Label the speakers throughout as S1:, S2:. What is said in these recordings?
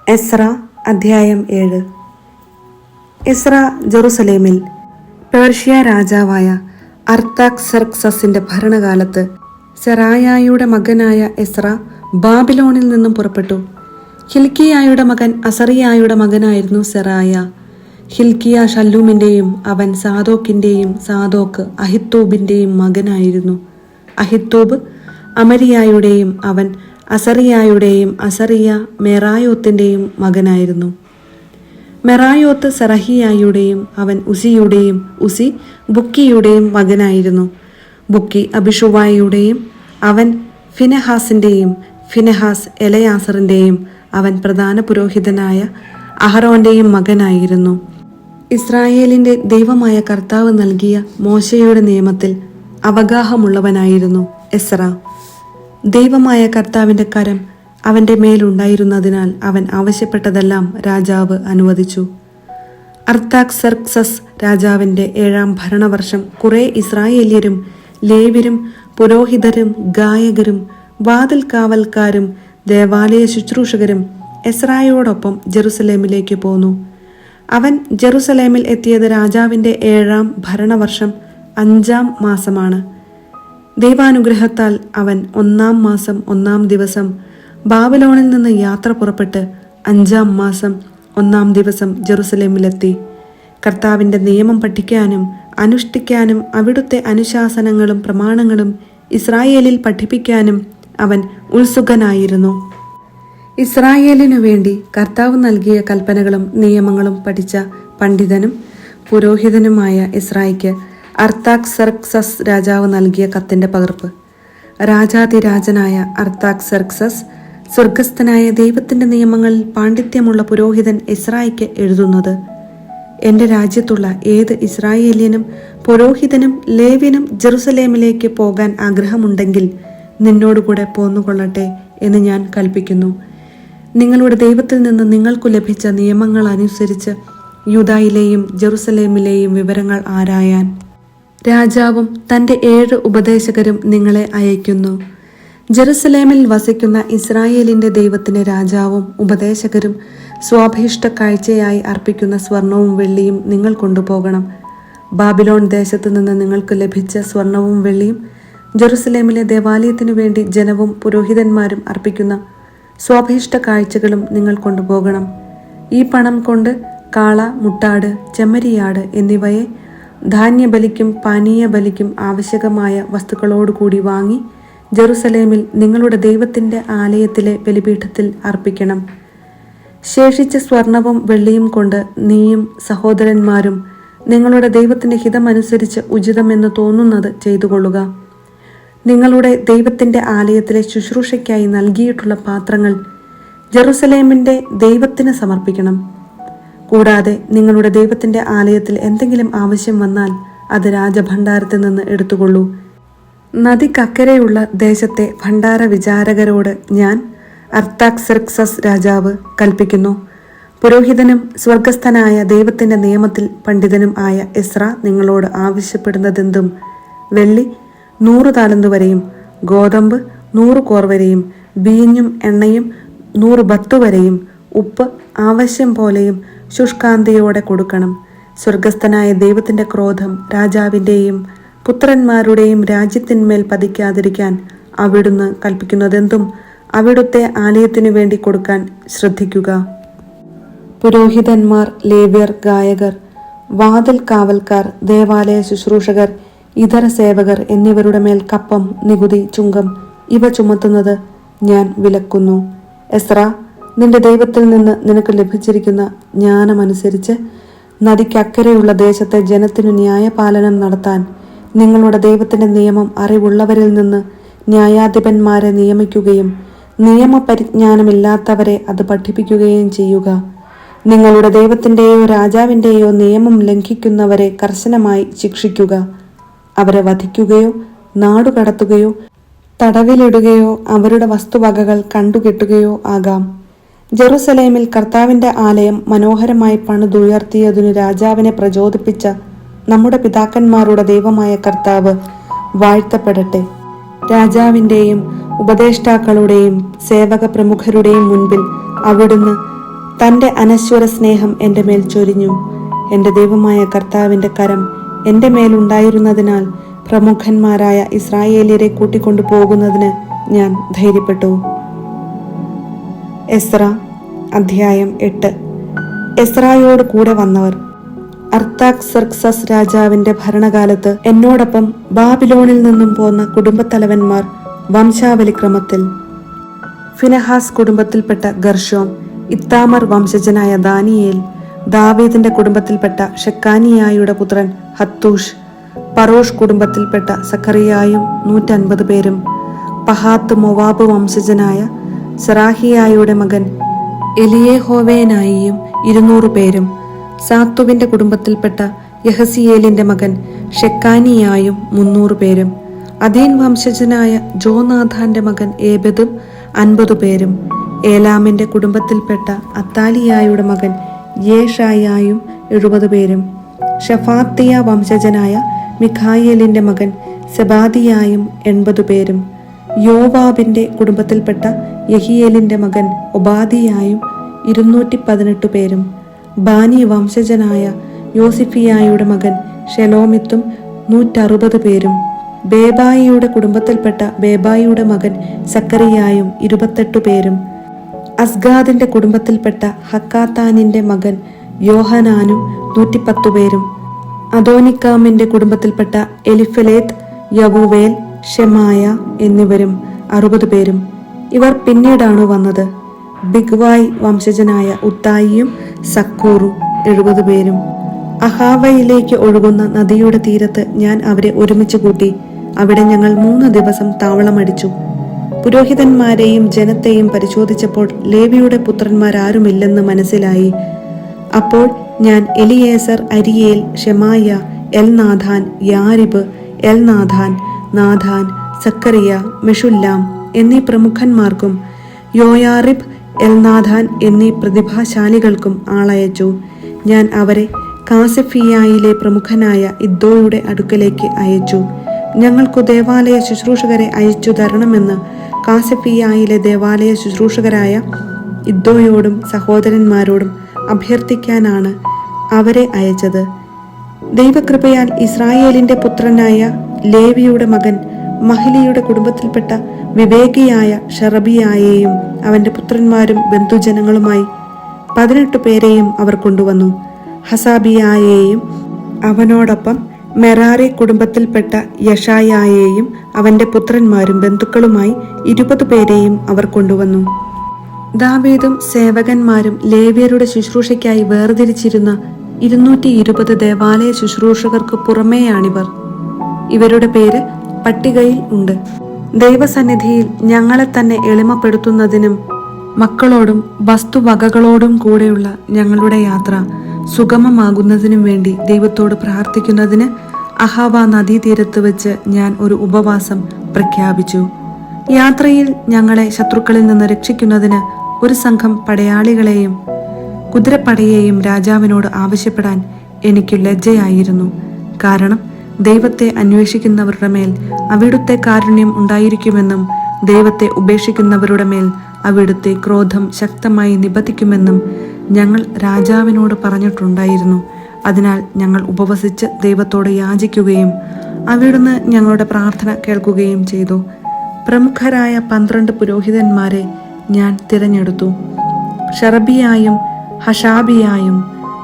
S1: എസ്ര അധ്യായം 7. എസ്ര ജെറുസലേമിൽ പേർഷ്യ രാജാവായ അർത്താക്സർക്സസിന്റെ ഭരണകാലത്ത് സെറായായുടെ മകനായ എസ്ര ബാബിലോണിൽ നിന്നും പുറപ്പെട്ടു. ഹിൽക്കിയായുടെ മകൻ അസറിയായുടെ മകനായിരുന്നു സെറായ. ഹിൽക്കിയ ഷല്ലൂമിന്റെയും അവൻ സാദോക്കിന്റെയും സാദോക്ക് അഹിത്തൂബിന്റെയും മകനായിരുന്നു. അഹിത്തൂബ് അമരിയായുടെയും അവൻ അസറിയായുടെയും അസറിയ മെറായോത്തിന്റെയും മകനായിരുന്നു. മെറായോത്ത് സെറഹിയായുടെയും അവൻ ഉസിയുടെയും ഉസി ബുക്കിയുടെയും മകനായിരുന്നു. ബുക്കി അബിഷുവായുടെയും അവൻ ഫിനെഹാസിന്റെയും ഫിനെഹാസ് എലയാസറിന്റെയും അവൻ പ്രധാന പുരോഹിതനായ അഹറോന്റെയും മകനായിരുന്നു. ഇസ്രായേലിന്റെ ദൈവമായ കർത്താവ് നൽകിയ മോശയുടെ നിയമത്തിൽ അവഗാഹമുള്ളവനായിരുന്നു എസ്ര. ദൈവമായ കർത്താവിന്റെ കരം അവന്റെ മേലുണ്ടായിരുന്നതിനാൽ അവൻ ആവശ്യപ്പെട്ടതെല്ലാം രാജാവ് അനുവദിച്ചു. അർത്താക്സർക്സസ് രാജാവിന്റെ 7-ാം ഭരണവർഷം കുറെ ഇസ്രായേല്യരും ലേവ്യരും പുരോഹിതരും ഗായകരും വാതിൽ കാവൽക്കാരും ദേവാലയ ശുശ്രൂഷകരും എസ്രായോടൊപ്പം ജെറുസലേമിലേക്ക് പോന്നു. അവൻ ജെറുസലേമിൽ എത്തിയത് രാജാവിന്റെ 7-ാം ഭരണവർഷം 5-ാം മാസമാണ്. ദൈവാനുഗ്രഹത്താൽ അവൻ 1-ാം മാസം 1-ാം ദിവസം ബാബിലോണിൽ നിന്ന് യാത്ര പുറപ്പെട്ട് 5-ാം മാസം 1-ാം ദിവസം ജെറുസലേമിലെത്തി. കർത്താവിന്റെ നിയമം പഠിക്കാനും അനുഷ്ഠിക്കാനും അവിടുത്തെ അനുശാസനങ്ങളും പ്രമാണങ്ങളും ഇസ്രായേലിൽ പഠിപ്പിക്കാനും അവൻ ഉത്സുകനായിരുന്നു. ഇസ്രായേലിനു വേണ്ടി കർത്താവ് നൽകിയ കൽപ്പനകളും നിയമങ്ങളും പഠിച്ച പണ്ഡിതനും പുരോഹിതനുമായ എസ്രായിക്ക് അർത്താക്സർക്സസ് രാജാവ് നൽകിയ കത്തിന്റെ പകർപ്പ്. രാജാതിരാജനായ അർത്താക്സർക്സസ് സ്വർഗസ്ഥനായ ദൈവത്തിന്റെ നിയമങ്ങളിൽ പാണ്ഡിത്യമുള്ള പുരോഹിതൻ എസ്രായിക്ക് എഴുതുന്നത്: എന്റെ രാജ്യത്തുള്ള ഏത് ഇസ്രായേല്യനും പുരോഹിതനും ലേവ്യനും ജെറുസലേമിലേക്ക് പോകാൻ ആഗ്രഹമുണ്ടെങ്കിൽ നിന്നോടുകൂടെ പോന്നുകൊള്ളട്ടെ എന്ന് ഞാൻ കൽപ്പിക്കുന്നു. നിങ്ങളുടെ ദൈവത്തിൽ നിന്ന് നിങ്ങൾക്കു ലഭിച്ച നിയമങ്ങൾ അനുസരിച്ച് യൂദായിലെയും ജെറുസലേമിലെയും വിവരങ്ങൾ ആരായാൻ രാജാവും തന്റെ 7 ഉപദേശകരും നിങ്ങളെ അയക്കുന്നു. ജെറുസലേമിൽ വസിക്കുന്ന ഇസ്രായേലിന്റെ ദൈവത്തിന് രാജാവും ഉപദേശകരും സ്വാഭീഷ്ട കാഴ്ചയായി അർപ്പിക്കുന്ന സ്വർണവും വെള്ളിയും നിങ്ങൾ കൊണ്ടുപോകണം. ബാബിലോൺ ദേശത്ത് നിന്ന് നിങ്ങൾക്ക് ലഭിച്ച സ്വർണവും വെള്ളിയും ജെറുസലേമിലെ ദേവാലയത്തിനു വേണ്ടി ജനവും പുരോഹിതന്മാരും അർപ്പിക്കുന്ന സ്വാഭീഷ്ട കാഴ്ചകളും നിങ്ങൾ കൊണ്ടുപോകണം. ഈ പണം കൊണ്ട് കാള, മുട്ടാട്, ചെമ്മരിയാട് എന്നിവയെ ധാന്യബലിക്കും പാനീയ ബലിക്കും ആവശ്യകമായ വസ്തുക്കളോടുകൂടി വാങ്ങി ജെറുസലേമിൽ നിങ്ങളുടെ ദൈവത്തിന്റെ ആലയത്തിലെ ബലിപീഠത്തിൽ അർപ്പിക്കണം. ശേഷിച്ച സ്വർണവും വെള്ളിയും കൊണ്ട് നീയും സഹോദരന്മാരും നിങ്ങളുടെ ദൈവത്തിന്റെ ഹിതമനുസരിച്ച് ഉചിതമെന്ന് തോന്നുന്നത് ചെയ്തുകൊള്ളുക. നിങ്ങളുടെ ദൈവത്തിന്റെ ആലയത്തിലെ ശുശ്രൂഷയ്ക്കായി നൽകിയിട്ടുള്ള പാത്രങ്ങൾ ജെറുസലേമിന്റെ ദൈവത്തിന് സമർപ്പിക്കണം. കൂടാതെ നിങ്ങളുടെ ദൈവത്തിന്റെ ആലയത്തിൽ എന്തെങ്കിലും ആവശ്യം വന്നാൽ അത് രാജഭണ്ഡാരത്തിൽ നിന്ന് എടുത്തുകൊള്ളൂ. നദിക്കക്കരെയുള്ള ദേശത്തെ ഭണ്ഡാര വിചാരകരോട് ഞാൻ അർത്താക്സർക്സസ് രാജാവ് കൽപ്പിക്കുന്നു. പുരോഹിതനും സ്വർഗസ്ഥനായ ദൈവത്തിന്റെ നിയമത്തിൽ പണ്ഡിതനും ആയ എസ്ര നിങ്ങളോട് ആവശ്യപ്പെടുന്നതെന്തും: വെള്ളി 100 താലന്ത് വരെയും, ഗോതമ്പ് 100 കോർ വരെയും, വീഞ്ഞും എണ്ണയും 100 ബത്ത് വരെയും, ഉപ്പ് ആവശ്യം പോലെയും ശുഷ്കാന്തിയോടെ കൊടുക്കണം. സ്വർഗസ്ഥനായ ദൈവത്തിന്റെ ക്രോധം രാജാവിന്റെയും പുത്രന്മാരുടെയും രാജ്യത്തിന്മേൽ പതിക്കാതിരിക്കാൻ അവിടുന്ന് കൽപ്പിക്കുന്നതെന്തും അവിടുത്തെ ആലയത്തിനു വേണ്ടി കൊടുക്കാൻ ശ്രദ്ധിക്കുക. പുരോഹിതന്മാർ, ലേവ്യർ, ഗായകർ, വാതിൽ കാവൽക്കാർ, ദേവാലയ ശുശ്രൂഷകർ, ഇതര സേവകർ എന്നിവരുടെ മേൽ കപ്പം, നികുതി, ചുങ്കം ഇവ ചുമത്തുന്നത് ഞാൻ വിലക്കുന്നു. എസ്ര, നിന്റെ ദൈവത്തിൽ നിന്ന് നിനക്ക് ലഭിച്ചിരിക്കുന്ന ജ്ഞാനമനുസരിച്ച് നദിക്കക്കരെയുള്ള ദേശത്തെ ജനത്തിനു ന്യായപാലനം നടത്താൻ നിങ്ങളുടെ ദൈവത്തിന്റെ നിയമം അറിവുള്ളവരിൽ നിന്ന് ന്യായാധിപന്മാരെ നിയമിക്കുകയും നിയമപരിജ്ഞാനമില്ലാത്തവരെ അത് പഠിപ്പിക്കുകയും ചെയ്യുക. നിങ്ങളുടെ ദൈവത്തിന്റെയോ രാജാവിന്റെയോ നിയമം ലംഘിക്കുന്നവരെ കർശനമായി ശിക്ഷിക്കുക. അവരെ വധിക്കുകയോ നാടുകടത്തുകയോ തടവിലിടുകയോ അവരുടെ വസ്തുവകകൾ കണ്ടുകെട്ടുകയോ ആകാം. ജെറുസലേമിൽ കർത്താവിന്റെ ആലയം മനോഹരമായി പണിതുയർത്തിയതിനു രാജാവിനെ പ്രചോദിപ്പിച്ച നമ്മുടെ പിതാക്കന്മാരുടെ ദൈവമായ കർത്താവ് വാഴ്ത്തപ്പെടട്ടെ. രാജാവിന്റെയും ഉപദേഷ്ടാക്കളുടെയും സേവക പ്രമുഖരുടെയും മുൻപിൽ അവിടുന്ന് തൻ്റെ അനശ്വര സ്നേഹം എൻ്റെ മേൽ ചൊരിഞ്ഞു. എൻ്റെ ദൈവമായ കർത്താവിൻ്റെ കരം എൻ്റെ മേലുണ്ടായിരുന്നതിനാൽ പ്രമുഖന്മാരായ ഇസ്രായേല്യരെ കൂട്ടിക്കൊണ്ടു പോകുന്നതിന് ഞാൻ ധൈര്യപ്പെട്ടു. എസ്ര അധ്യായം 8. എസ്രായോട് കൂടെ വന്നവർ. അർത്താക്സർക്സസ് രാജാവിന്റെ ഭരണകാലത്ത് എന്നോടൊപ്പം ബാബിലോണിൽ നിന്നും പോന്ന കുടുംബത്തലവന്മാർ വംശാവലിക്രമത്തിൽ: ഫിനെഹാസ് കുടുംബത്തിൽപ്പെട്ട ഗർഷോം, ഇത്താമർ വംശജനായ ദാനിയേൽ, ദാവീദിന്റെ കുടുംബത്തിൽപ്പെട്ട ഷെക്കാനിയായുടെ പുത്രൻ ഹത്തൂഷ്, പറോഷ് കുടുംബത്തിൽപ്പെട്ട സഖറിയായും 150 പേരും, പഹാത്ത് മൊവാബ് വംശജനായ സെറാഹിയായുടെ മകൻ എലിയേഹോവേനായിയും 200 പേരും, സാത്തുവിന്റെ കുടുംബത്തിൽപ്പെട്ട യഹസിയേലിന്റെ മകൻ ഷെക്കാനിയായും 300 പേരും, അദീൻ വംശജനായ ജോനാഥാന്റെ മകൻ ഏബെദും 50 പേരും, ഏലാമിന്റെ കുടുംബത്തിൽപ്പെട്ട അത്താലിയായുടെ മകൻ യേഷായായും 70 പേരും, ഷഫാത്തിയ വംശജനായ മിഖായേലിന്റെ മകൻ സെബാദിയായും 80 പേരും, യോവാബിന്റെ കുടുംബത്തിൽപ്പെട്ട യഹിയേലിന്റെ മകൻ ഒബാദിയായും 218 പേരും, ബാനി വംശജനായ യോസിഫിയായുടെ മകൻ ഷെലോമിത്തും 160 പേരും, ബേബായിയുടെ കുടുംബത്തിൽപ്പെട്ട ബേബായിയുടെ മകൻ സക്കറിയായും 28 പേരും, അസ്ഗാദിന്റെ കുടുംബത്തിൽപ്പെട്ട ഹക്കാത്താനിന്റെ മകൻ യോഹനാനും 110 പേരും, അദോനിക്കാമിന്റെ കുടുംബത്തിൽപ്പെട്ട എലിഫലേത്ത്, യവുവേൽ, ഷെമായ എന്നിവരും 60 പേരും. ഇവർ പിന്നീടാണ് വന്നത്. ബിഗ്വായ് വംശജനായ ഉത്തായിയും സക്കൂറും 70 പേരും. അഹാവയിലേക്ക് ഒഴുകുന്ന നദിയുടെ തീരത്ത് ഞാൻ അവരെ ഒരുമിച്ച് കൂട്ടി. അവിടെ ഞങ്ങൾ 3 ദിവസം താവളമടിച്ചു. പുരോഹിതന്മാരെയും ജനത്തെയും പരിശോധിച്ചപ്പോൾ ലേവിയുടെ പുത്രന്മാരാരുമില്ലെന്ന് മനസ്സിലായി. അപ്പോൾ ഞാൻ എലിയേസർ, അരിയേൽ, ഷെമായ, എൽനാഥാൻ, യാരിബ്, എൽനാഥാൻ, നാഥാൻ, സക്കറിയ, മെഷുല്ലാം എന്നീ പ്രമുഖന്മാർക്കും യോയാറിബ്, എൽനാഥാൻ എന്നീ പ്രതിഭാശാലികൾക്കും ആളയച്ചു. ഞാൻ അവരെ കാസഫിയായിലെ പ്രമുഖനായ ഇദ്ദോയുടെ അടുക്കലേക്ക് അയച്ചു. ഞങ്ങൾക്കു ദേവാലയ ശുശ്രൂഷകരെ അയച്ചു തരണമെന്ന് കാസഫിയായിലെ ദേവാലയ ശുശ്രൂഷകരായ ഇദ്ദോയോടും സഹോദരന്മാരോടും അഭ്യർത്ഥിക്കാനാണ് അവരെ അയച്ചത്. ദൈവകൃപയാൽ ഇസ്രായേലിന്റെ പുത്രനായ ലേവിയുടെ മകൻ മഹ്ലിയുടെ കുടുംബത്തിൽപ്പെട്ട വിവേകിയായ ഷറബിയായെയും അവന്റെ പുത്രന്മാരും ബന്ധുജനങ്ങളുമായി 18 പേരെയും അവർ കൊണ്ടുവന്നു. ഹസാബിയായെയും അവനോടൊപ്പം മെറാറി കുടുംബത്തിൽപ്പെട്ട യഷായായെയും അവന്റെ പുത്രന്മാരും ബന്ധുക്കളുമായി 20 പേരെയും അവർ കൊണ്ടുവന്നു. ദാവീദും സേവകന്മാരും ലേവ്യരുടെ ശുശ്രൂഷയ്ക്കായി വേർതിരിച്ചിരുന്ന 220 ദേവാലയ ശുശ്രൂഷകർക്ക് പുറമേയാണിവർ. ഇവരുടെ പേര് പട്ടികയിൽ ഉണ്ട്. ദൈവസന്നിധിയിൽ ഞങ്ങളെ തന്നെ എളിമപ്പെടുത്തുന്നതിനും മക്കളോടും വസ്തുവകകളോടും കൂടെയുള്ള ഞങ്ങളുടെ യാത്ര സുഗമമാകുന്നതിനും വേണ്ടി ദൈവത്തോട് പ്രാർത്ഥിക്കുന്നതിന് അഹാവ നദീതീരത്ത് വെച്ച് ഞാൻ ഒരു ഉപവാസം പ്രഖ്യാപിച്ചു. യാത്രയിൽ ഞങ്ങളെ ശത്രുക്കളിൽ നിന്ന് രക്ഷിക്കുന്നതിന് ഒരു സംഘം പടയാളികളെയും കുതിരപ്പടയെയും രാജാവിനോട് ആവശ്യപ്പെടാൻ എനിക്ക് ലജ്ജയായിരുന്നു. കാരണം ദൈവത്തെ അന്വേഷിക്കുന്നവരുടെ മേൽ അവിടുത്തെ കാരുണ്യം ഉണ്ടായിരിക്കുമെന്നും ദൈവത്തെ ഉപേക്ഷിക്കുന്നവരുടെ മേൽ അവിടുത്തെ ക്രോധം ശക്തമായി നിബന്ധിക്കുമെന്നും ഞങ്ങൾ രാജാവിനോട് പറഞ്ഞിട്ടുണ്ടായിരുന്നു. അതിനാൽ ഞങ്ങൾ ഉപവസിച്ച് ദൈവത്തോട് യാചിക്കുകയും അവിടുന്ന് ഞങ്ങളുടെ പ്രാർത്ഥന കേൾക്കുകയും ചെയ്തു. പ്രമുഖരായ 12 പുരോഹിതന്മാരെ ഞാൻ തിരഞ്ഞെടുത്തു. ഷറബിയായും ഹഷാബിയായും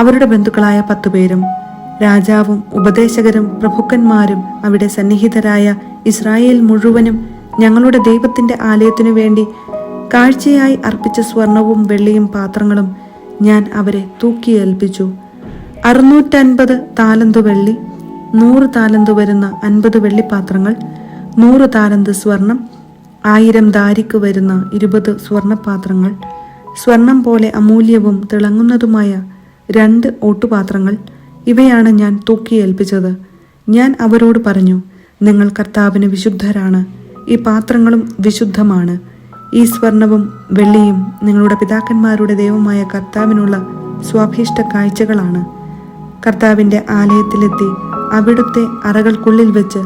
S1: അവരുടെ ബന്ധുക്കളായ 10 പേരും. രാജാവും ഉപദേശകരും പ്രഭുക്കന്മാരും അവിടെ സന്നിഹിതരായ ഇസ്രായേൽ മുഴുവനും ഞങ്ങളുടെ ദൈവത്തിന്റെ ആലയത്തിനു വേണ്ടി കാഴ്ചയായി അർപ്പിച്ച സ്വർണവും വെള്ളിയും പാത്രങ്ങളും ഞാൻ അവരെ തൂക്കിയേൽപ്പിച്ചു. 650 താലന്ത് വെള്ളി, 100 താലന്ത് വരുന്ന 50 വെള്ളിപ്പാത്രങ്ങൾ, 100 താലന്ത് സ്വർണം, 1000 ദാരിക്ക് വരുന്ന 20 സ്വർണപാത്രങ്ങൾ, സ്വർണം പോലെ അമൂല്യവും തിളങ്ങുന്നതുമായ 2 ഓട്ടുപാത്രങ്ങൾ, ഇവയാണ് ഞാൻ തൂക്കിയേൽപ്പിച്ചത്. ഞാൻ അവരോട് പറഞ്ഞു, നിങ്ങൾ കർത്താവിന് വിശുദ്ധരാണ്, ഈ പാത്രങ്ങളും വിശുദ്ധമാണ്. ഈ സ്വർണവും വെള്ളിയും നിങ്ങളുടെ പിതാക്കന്മാരുടെ ദൈവമായ കർത്താവിനുള്ള സ്വാഭീഷ്ട കാഴ്ചകളാണ്. കർത്താവിൻ്റെ ആലയത്തിലെത്തി അവിടുത്തെ അറകൾക്കുള്ളിൽ വെച്ച്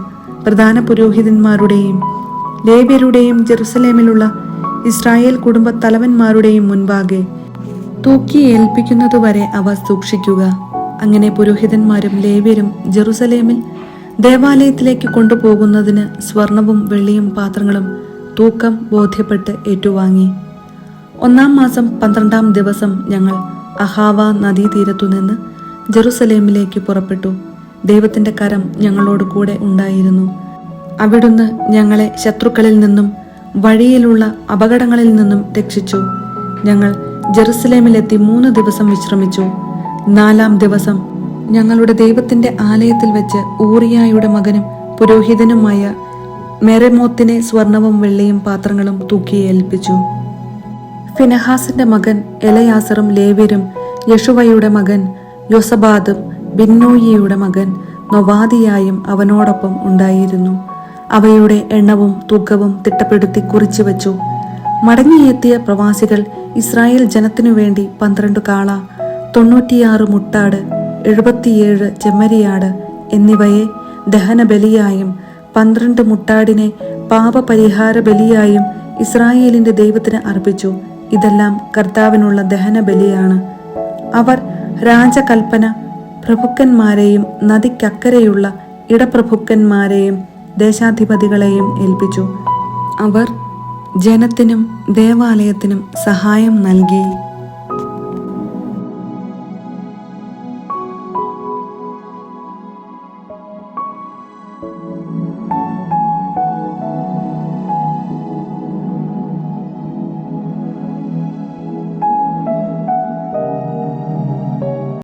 S1: പ്രധാന പുരോഹിതന്മാരുടെയും ലേവ്യരുടെയും ജെറുസലേമിലുള്ള ഇസ്രായേൽ കുടുംബ തലവന്മാരുടെയും മുൻപാകെ തൂക്കി ഏൽപ്പിക്കുന്നതുവരെ അവ സൂക്ഷിക്കുക. അങ്ങനെ പുരോഹിതന്മാരും ലേവ്യരും ജെറുസലേമിൽ ദേവാലയത്തിലേക്ക് കൊണ്ടുപോകുന്നതിന് സ്വർണവും വെള്ളിയും പാത്രങ്ങളും തൂക്കം ബോധ്യപ്പെട്ട് ഏറ്റുവാങ്ങി. 1-ാം മാസം 12-ാം ദിവസം ഞങ്ങൾ അഹാവ നദീതീരത്തുനിന്ന് ജെറുസലേമിലേക്ക് പുറപ്പെട്ടു. ദൈവത്തിന്റെ കരം ഞങ്ങളോട് കൂടെ ഉണ്ടായിരുന്നു. അവിടുന്ന് ഞങ്ങളെ ശത്രുക്കളിൽ നിന്നും വഴിയിലുള്ള അപകടങ്ങളിൽ നിന്നും രക്ഷിച്ചു. ഞങ്ങൾ ജെറുസലേമിലെത്തി 3 ദിവസം വിശ്രമിച്ചു. 4-ാം ദിവസം ഞങ്ങളുടെ ദൈവത്തിന്റെ ആലയത്തിൽ വെച്ച് ഊറിയായുടെ മകനും പുരോഹിതനുമായ മെരെമോത്തിനെ സ്വർണവും വെള്ളിയും പാത്രങ്ങളും തൂക്കി ഏൽപ്പിച്ചു. ഫിനെഹാസിന്റെ മകൻ എലയാസറും ലേവ്യരും യെശുവയുടെ മകൻ യൊസബാദും ബിന്നോയിയുടെ മകൻ നൊവാദിയായും അവനോടൊപ്പം ഉണ്ടായിരുന്നു. അവയുടെ എണ്ണവും തൂക്കവും തിട്ടപ്പെടുത്തി കുറിച്ചു വച്ചു. മടങ്ങിയെത്തിയ പ്രവാസികൾ ഇസ്രായേൽ ജനത്തിനു വേണ്ടി 12 കാള, 96 മുട്ടാട്, 77 ചെമ്മരിയാട് എന്നിവയെ ദഹനബലിയായും 12 മുട്ടാടിനെ പാപപരിഹാര ബലിയായും ഇസ്രായേലിന്റെ ദൈവത്തിന് അർപ്പിച്ചു. ഇതെല്ലാം കർത്താവിനുള്ള ദഹനബലിയാണ്. അവർ രാജകൽപ്പന പ്രഭുക്കന്മാരെയും നദിക്കക്കരെയുള്ള ഇടപ്രഭുക്കന്മാരെയും ദേശാധിപതികളെയും ഏൽപ്പിച്ചു. അവർ ജനത്തിനും ദേവാലയത്തിനും സഹായം നൽകി.